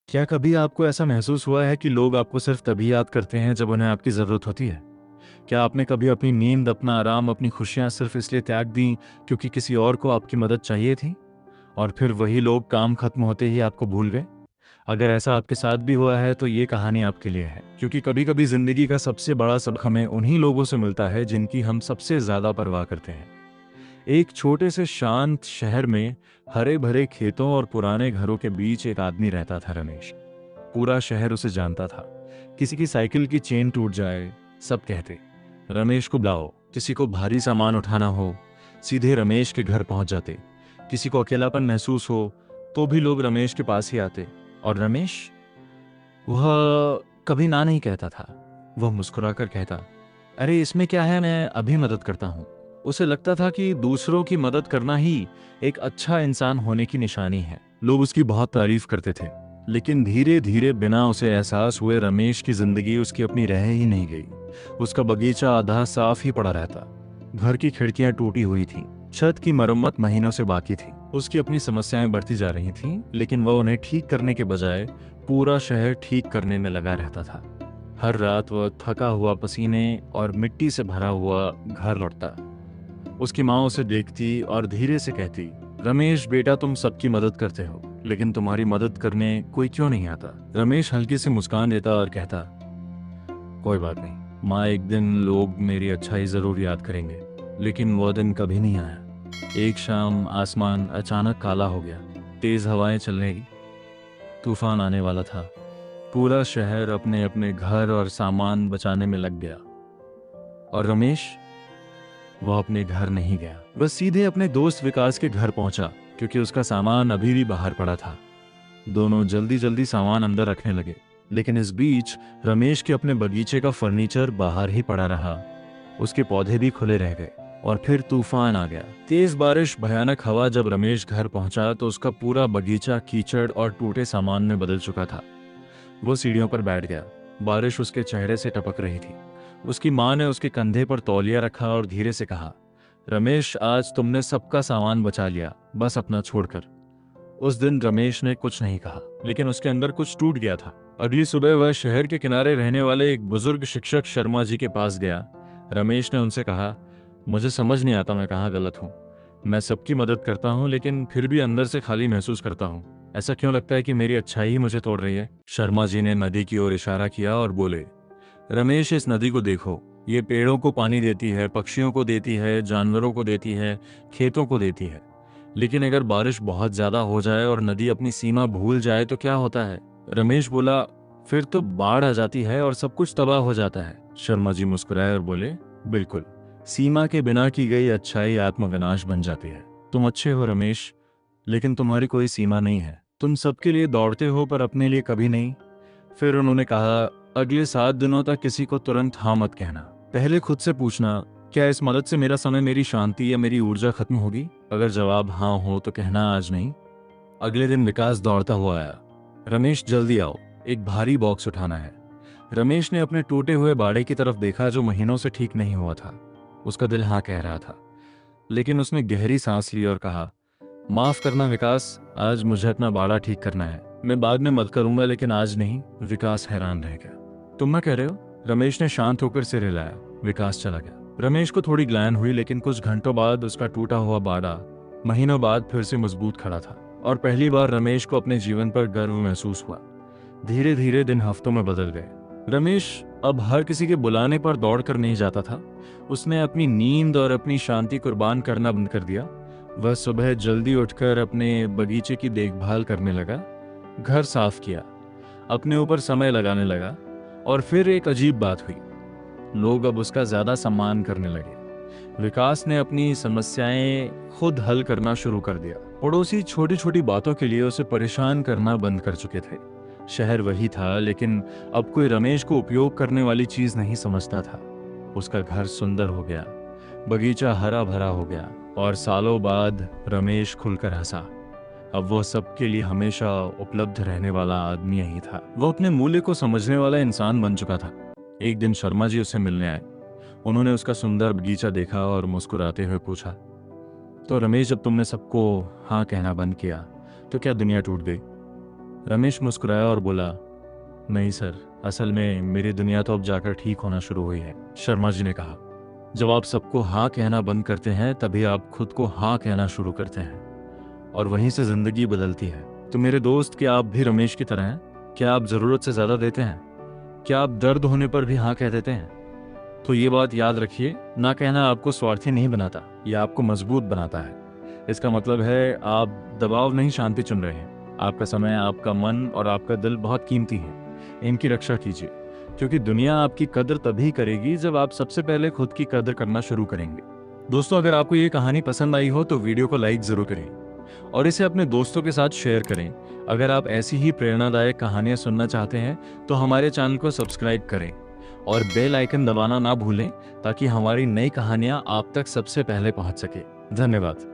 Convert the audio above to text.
क्या कभी आपको ऐसा महसूस हुआ है कि लोग आपको सिर्फ तभी याद करते हैं जब उन्हें आपकी ज़रूरत होती है? क्या आपने कभी अपनी नींद, अपना आराम, अपनी खुशियाँ सिर्फ इसलिए त्याग दी क्योंकि किसी और को आपकी मदद चाहिए थी? और फिर वही लोग काम खत्म होते ही आपको भूल गए? अगर ऐसा आपके साथ भी हुआ है तो ये कहानी आपके लिए है, क्योंकि कभी-कभी ज़िंदगी का सबसे बड़ा सबक हमें उन्हीं लोगों से मिलता है जिनकी हम सबसे ज़्यादा परवाह करते हैं। एक छोटे से शांत शहर में हरे भरे खेतों और पुराने घरों के बीच एक आदमी रहता था, रमेश। पूरा शहर उसे जानता था। किसी की साइकिल की चेन टूट जाए, सब कहते रमेश को बुलाओ। किसी को भारी सामान उठाना हो, सीधे रमेश के घर पहुंच जाते। किसी को अकेलापन महसूस हो तो भी लोग रमेश के पास ही आते। और रमेश, वह कभी ना नहीं कहता था। वह मुस्कुराकर कहता, अरे इसमें क्या है, मैं अभी मदद करता हूँ। उसे लगता था कि दूसरों की मदद करना ही एक अच्छा इंसान होने की निशानी है। लोग उसकी बहुत तारीफ करते थे, लेकिन धीरे धीरे बिना उसे एहसास हुए रमेश की जिंदगी उसकी अपनी रह ही नहीं गई। उसका बगीचा आधा साफ ही पड़ा रहता। घर की खिड़कियां टूटी हुई थीं, छत की मरम्मत महीनों से बाकी थी। उसकी अपनी समस्याएं बढ़ती जा रही थीं, लेकिन वह उन्हें ठीक करने के बजाय पूरा शहर ठीक करने में लगा रहता था। हर रात वह थका हुआ, पसीने और मिट्टी से भरा हुआ घर लौटता। उसकी माँ उसे देखती और धीरे से कहती, रमेश बेटा, तुम सबकी मदद करते हो, लेकिन तुम्हारी मदद करने कोई क्यों नहीं आता? रमेश हल्की सी मुस्कान देता और कहता, कोई बात नहीं माँ, एक दिन लोग मेरी अच्छाई जरूर याद करेंगे। लेकिन वो दिन कभी नहीं आया। एक शाम आसमान अचानक काला हो गया। तेज हवाएं चलने लगी। तूफान आने वाला था। पूरा शहर अपने अपने घर और सामान बचाने में लग गया। और रमेश, वह अपने घर नहीं गया, बस सीधे अपने दोस्त विकास के घर पहुंचा, क्योंकि उसका सामान अभी भी बाहर पड़ा था। दोनों जल्दी जल्दी सामान अंदर रखने लगे, लेकिन इस बीच रमेश के अपने बगीचे का फर्नीचर बाहर ही पड़ा रहा। उसके पौधे भी खुले रह गए। और फिर तूफान आ गया। तेज बारिश, भयानक हवा। जब रमेश घर पहुंचा तो उसका पूरा बगीचा कीचड़ और टूटे सामान में बदल चुका था। वो सीढ़ियों पर बैठ गया। बारिश उसके चेहरे से टपक रही थी। उसकी माँ ने उसके कंधे पर तौलिया रखा और धीरे से कहा, रमेश, आज तुमने सबका सामान बचा लिया, बस अपना छोड़कर। उस दिन रमेश ने कुछ नहीं कहा, लेकिन उसके अंदर कुछ टूट गया था। अगली सुबह वह शहर के किनारे रहने वाले एक बुजुर्ग शिक्षक शर्मा जी के पास गया। रमेश ने उनसे कहा, मुझे समझ नहीं आता मैं कहाँ गलत हूँ। मैं सबकी मदद करता हूँ, लेकिन फिर भी अंदर से खाली महसूस करता हूँ। ऐसा क्यों लगता है कि मेरी अच्छाई ही मुझे तोड़ रही है? शर्मा जी ने नदी की ओर इशारा किया और बोले, रमेश, इस नदी को देखो। ये पेड़ों को पानी देती है, पक्षियों को देती है, जानवरों को देती है, खेतों को देती है। लेकिन अगर बारिश बहुत ज्यादा हो जाए और नदी अपनी सीमा भूल जाए तो क्या होता है? रमेश बोला, फिर तो बाढ़ आ जाती है और सब कुछ तबाह हो जाता है। शर्मा जी मुस्कुराए और बोले, बिल्कुल, सीमा के बिना की गई अच्छाई आत्मविनाश बन जाती है। तुम अच्छे हो रमेश, लेकिन तुम्हारी कोई सीमा नहीं है। तुम सबके लिए दौड़ते हो पर अपने लिए कभी नहीं। फिर उन्होंने कहा, अगले 7 दिनों तक किसी को तुरंत हाँ मत कहना। पहले खुद से पूछना, क्या इस मदद से मेरा समय, मेरी शांति या मेरी ऊर्जा खत्म होगी? अगर जवाब हाँ हो तो कहना आज नहीं। अगले दिन विकास दौड़ता हुआ आया। रमेश, जल्दी आओ, एक भारी बॉक्स उठाना है। रमेश ने अपने टूटे हुए बाड़े की तरफ देखा जो महीनों से ठीक नहीं हुआ था। उसका दिल हाँ कह रहा था, लेकिन उसने गहरी सांस ली और कहा, माफ करना विकास, आज मुझे अपना बाड़ा ठीक करना है। मैं बाद में मदद करूंगा, लेकिन आज नहीं। विकास हैरान रह गया। तुम क्या कह रहे हो? रमेश ने शांत होकर सिर हिलाया। विकास चला गया। रमेश को थोड़ी ग्लानि हुई, लेकिन कुछ घंटों बाद उसका टूटा हुआ बाड़ा महीनों बाद फिर से मजबूत खड़ा था। और पहली बार रमेश को अपने जीवन पर गर्व महसूस हुआ। धीरे धीरे दिन हफ्तों में बदल गए। रमेश अब हर किसी के बुलाने पर दौड़ कर नहीं जाता था। उसने अपनी नींद और अपनी शांति कुर्बान करना बंद कर दिया। वह सुबह जल्दी उठकर अपने बगीचे की देखभाल करने लगा, घर साफ किया, अपने ऊपर समय लगाने लगा। और फिर एक अजीब बात हुई, लोग अब उसका ज्यादा सम्मान करने लगे। विकास ने अपनी समस्याएं खुद हल करना शुरू कर दिया। पड़ोसी छोटी छोटी बातों के लिए उसे परेशान करना बंद कर चुके थे। शहर वही था, लेकिन अब कोई रमेश को उपयोग करने वाली चीज नहीं समझता था। उसका घर सुंदर हो गया, बगीचा हरा भरा हो गया, और सालों बाद रमेश खुलकर हंसा। अब वो सबके लिए हमेशा उपलब्ध रहने वाला आदमी ही था। वो अपने मूल्य को समझने वाला इंसान बन चुका था। एक दिन शर्मा जी उसे मिलने आए। उन्होंने उसका सुंदर बगीचा देखा और मुस्कुराते हुए पूछा, तो रमेश, जब तुमने सबको हाँ कहना बंद किया तो क्या दुनिया टूट गई? रमेश मुस्कुराया और बोला, नहीं सर, असल में मेरी दुनिया तो अब जाकर ठीक होना शुरू हुई है। शर्मा जी ने कहा, जब आप सबको हाँ कहना बंद करते हैं तभी आप खुद को हाँ कहना शुरू करते हैं और वहीं से जिंदगी बदलती है। तो मेरे दोस्त, क्या आप भी रमेश की तरह हैं? क्या आप ज़रूरत से ज़्यादा देते हैं? क्या आप दर्द होने पर भी हाँ कह देते हैं? तो ये बात याद रखिए, ना कहना आपको स्वार्थी नहीं बनाता, यह आपको मजबूत बनाता है। इसका मतलब है आप दबाव नहीं, शांति चुन रहे हैं। आपका समय, आपका मन और आपका दिल बहुत कीमती है। इनकी रक्षा कीजिए, क्योंकि दुनिया आपकी कदर तभी करेगी जब आप सबसे पहले खुद की कदर करना शुरू करेंगे। दोस्तों, अगर आपको ये कहानी पसंद आई हो तो वीडियो को लाइक ज़रूर करें और इसे अपने दोस्तों के साथ शेयर करें। अगर आप ऐसी ही प्रेरणादायक कहानियां सुनना चाहते हैं तो हमारे चैनल को सब्सक्राइब करें और बेल आइकन दबाना ना भूलें, ताकि हमारी नई कहानियां आप तक सबसे पहले पहुंच सके। धन्यवाद।